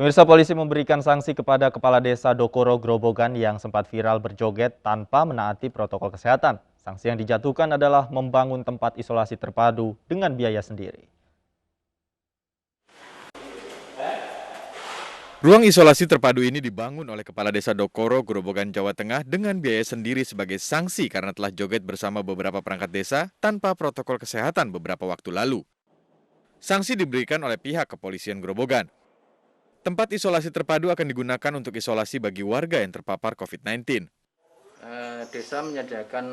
Pemirsa, polisi memberikan sanksi kepada Kepala Desa Dokoro Grobogan yang sempat viral berjoget tanpa menaati protokol kesehatan. Sanksi yang dijatuhkan adalah membangun tempat isolasi terpadu dengan biaya sendiri. Ruang isolasi terpadu ini dibangun oleh Kepala Desa Dokoro, Grobogan, Jawa Tengah dengan biaya sendiri sebagai sanksi karena telah joget bersama beberapa perangkat desa tanpa protokol kesehatan beberapa waktu lalu. Sanksi diberikan oleh pihak kepolisian Grobogan. Tempat isolasi terpadu akan digunakan untuk isolasi bagi warga yang terpapar COVID-19. Desa menyediakan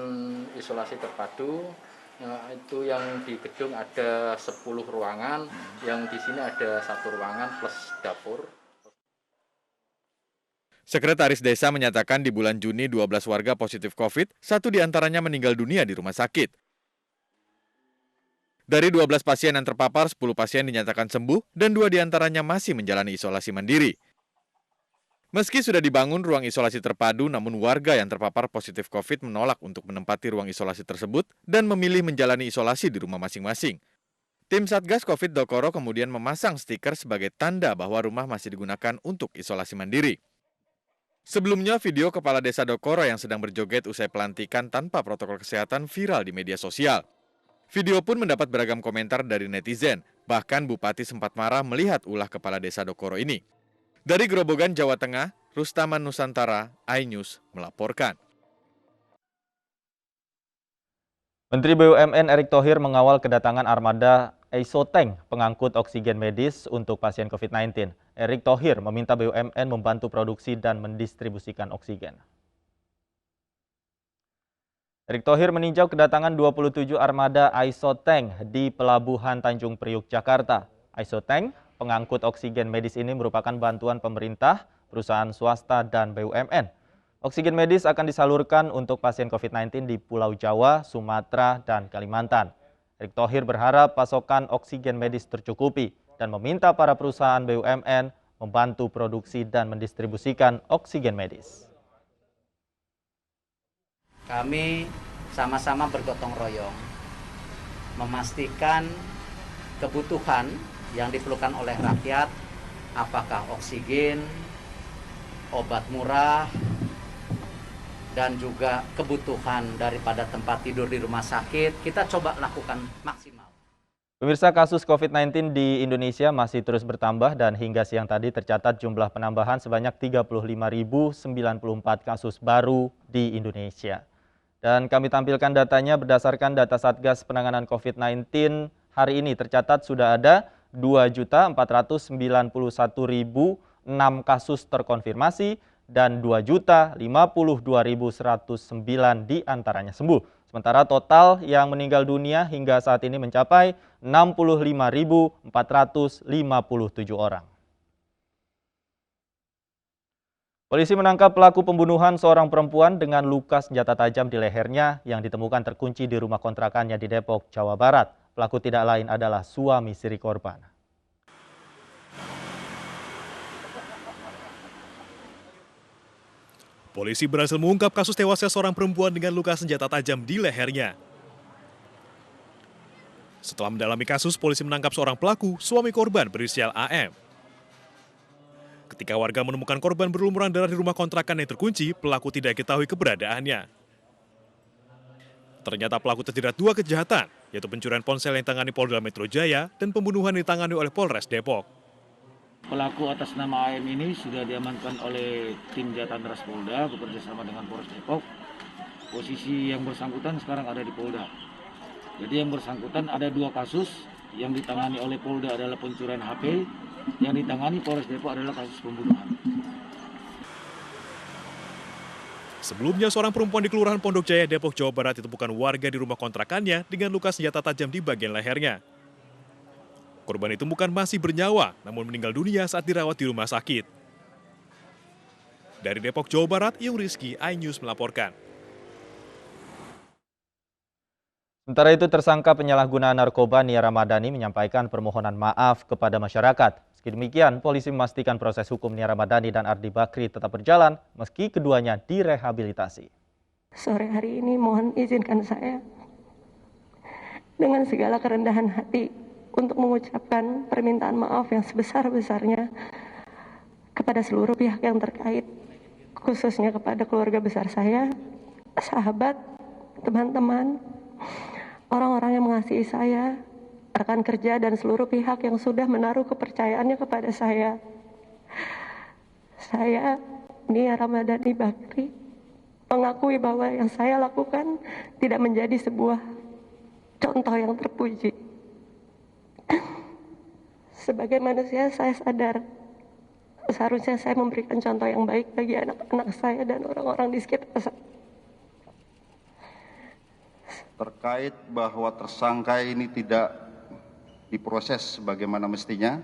isolasi terpadu, itu yang di gedung ada 10 ruangan, yang di sini ada 1 ruangan plus dapur. Sekretaris Desa menyatakan di bulan Juni 12 warga positif COVID, 1 diantaranya meninggal dunia di rumah sakit. Dari 12 pasien yang terpapar, 10 pasien dinyatakan sembuh dan 2 diantaranya masih menjalani isolasi mandiri. Meski sudah dibangun ruang isolasi terpadu, namun warga yang terpapar positif COVID menolak untuk menempati ruang isolasi tersebut dan memilih menjalani isolasi di rumah masing-masing. Tim Satgas COVID Dokoro kemudian memasang stiker sebagai tanda bahwa rumah masih digunakan untuk isolasi mandiri. Sebelumnya, video Kepala Desa Dokoro yang sedang berjoget usai pelantikan tanpa protokol kesehatan viral di media sosial. Video pun mendapat beragam komentar dari netizen, bahkan Bupati sempat marah melihat ulah Kepala Desa Dokoro ini. Dari Grobogan, Jawa Tengah, Rustaman Nusantara, iNews melaporkan. Menteri BUMN Erick Thohir mengawal kedatangan armada Isoteng pengangkut oksigen medis untuk pasien COVID-19. Erick Thohir meminta BUMN membantu produksi dan mendistribusikan oksigen. Erick Thohir meninjau kedatangan 27 armada Isoteng di Pelabuhan Tanjung Priuk, Jakarta. Isoteng pengangkut oksigen medis ini merupakan bantuan pemerintah, perusahaan swasta, dan BUMN. Oksigen medis akan disalurkan untuk pasien COVID-19 di Pulau Jawa, Sumatera, dan Kalimantan. Erick Thohir berharap pasokan oksigen medis tercukupi dan meminta para perusahaan BUMN membantu produksi dan mendistribusikan oksigen medis. Kami sama-sama bergotong royong memastikan kebutuhan yang diperlukan oleh rakyat, apakah oksigen, obat murah, dan juga kebutuhan daripada tempat tidur di rumah sakit, kita coba lakukan maksimal. Pemirsa, kasus COVID-19 di Indonesia masih terus bertambah dan hingga siang tadi tercatat jumlah penambahan sebanyak 35.094 kasus baru di Indonesia. Dan kami tampilkan datanya berdasarkan data Satgas Penanganan COVID-19 hari ini tercatat sudah ada 2.491.006 kasus terkonfirmasi dan 2.052.109 diantaranya sembuh. Sementara total yang meninggal dunia hingga saat ini mencapai 65.457 orang. Polisi menangkap pelaku pembunuhan seorang perempuan dengan luka senjata tajam di lehernya yang ditemukan terkunci di rumah kontrakannya di Depok, Jawa Barat. Pelaku tidak lain adalah suami istri korban. Polisi berhasil mengungkap kasus tewasnya seorang perempuan dengan luka senjata tajam di lehernya. Setelah mendalami kasus, polisi menangkap seorang pelaku, suami korban berinisial AM. Ketika warga menemukan korban berlumuran darah di rumah kontrakan yang terkunci, pelaku tidak diketahui keberadaannya. Ternyata pelaku terjerat 2 kejahatan, yaitu pencurian ponsel yang ditangani Polda Metro Jaya dan pembunuhan yang ditangani oleh Polres Depok. Pelaku atas nama AM ini sudah diamankan oleh tim Jatan Ras Polda bekerjasama dengan Polres Depok. Posisi yang bersangkutan sekarang ada di Polda. Jadi yang bersangkutan ada 2 kasus, yang ditangani oleh Polda adalah pencurian HP, yang ditangani Polres Depok adalah kasus pembunuhan. Sebelumnya, seorang perempuan di Kelurahan Pondok Jaya, Depok, Jawa Barat ditemukan warga di rumah kontrakannya dengan luka senjata tajam di bagian lehernya. Korban ditemukan masih bernyawa, namun meninggal dunia saat dirawat di rumah sakit. Dari Depok, Jawa Barat, Yung Rizky, iNews melaporkan. Sementara itu, tersangka penyalahgunaan narkoba Nia Ramadhani menyampaikan permohonan maaf kepada masyarakat. Meski demikian, polisi memastikan proses hukum Nia Ramadhani dan Ardi Bakri tetap berjalan meski keduanya direhabilitasi. Sore hari ini mohon izinkan saya dengan segala kerendahan hati untuk mengucapkan permintaan maaf yang sebesar-besarnya kepada seluruh pihak yang terkait, khususnya kepada keluarga besar saya, sahabat, teman-teman, orang-orang yang mengasihi saya, rekan kerja dan seluruh pihak yang sudah menaruh kepercayaannya kepada saya. Saya, Nia Ramadhani Bakri, mengakui bahwa yang saya lakukan tidak menjadi sebuah contoh yang terpuji. Sebagai manusia, saya sadar seharusnya saya memberikan contoh yang baik bagi anak-anak saya dan orang-orang di sekitar saya. Terkait bahwa tersangka ini tidak diproses sebagaimana mestinya,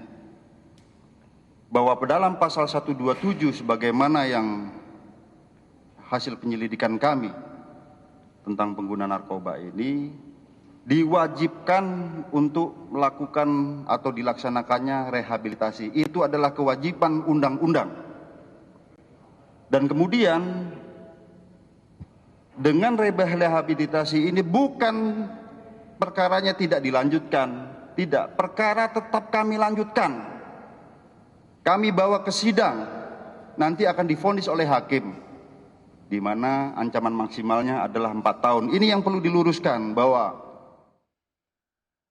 bahwa dalam pasal 127 sebagaimana yang hasil penyelidikan kami tentang pengguna narkoba ini diwajibkan untuk melakukan atau dilaksanakannya rehabilitasi. Itu adalah kewajiban undang-undang. Dan kemudian dengan rehabilitasi ini bukan perkaranya tidak dilanjutkan, tidak, perkara tetap kami lanjutkan. Kami bawa ke sidang, nanti akan divonis oleh hakim, di mana ancaman maksimalnya adalah 4 tahun. Ini yang perlu diluruskan bahwa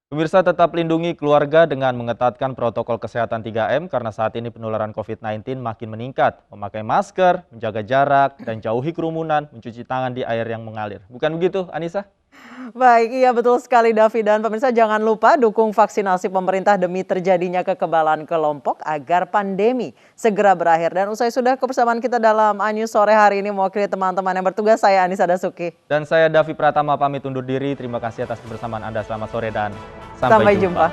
Pemirsa, tetap lindungi keluarga dengan mengetatkan protokol kesehatan 3M karena saat ini penularan COVID-19 makin meningkat. Memakai masker, menjaga jarak, dan jauhi kerumunan, mencuci tangan di air yang mengalir. Bukan begitu, Anissa? Baik, iya betul sekali Davi, dan pemirsa jangan lupa dukung vaksinasi pemerintah demi terjadinya kekebalan kelompok agar pandemi segera berakhir. Dan usai sudah kebersamaan kita dalam Anyus sore hari ini mewakili teman-teman yang bertugas, saya Anissa Dasuki. Dan saya Davi Pratama pamit undur diri. Terima kasih atas kebersamaan Anda. Selamat sore dan sampai jumpa.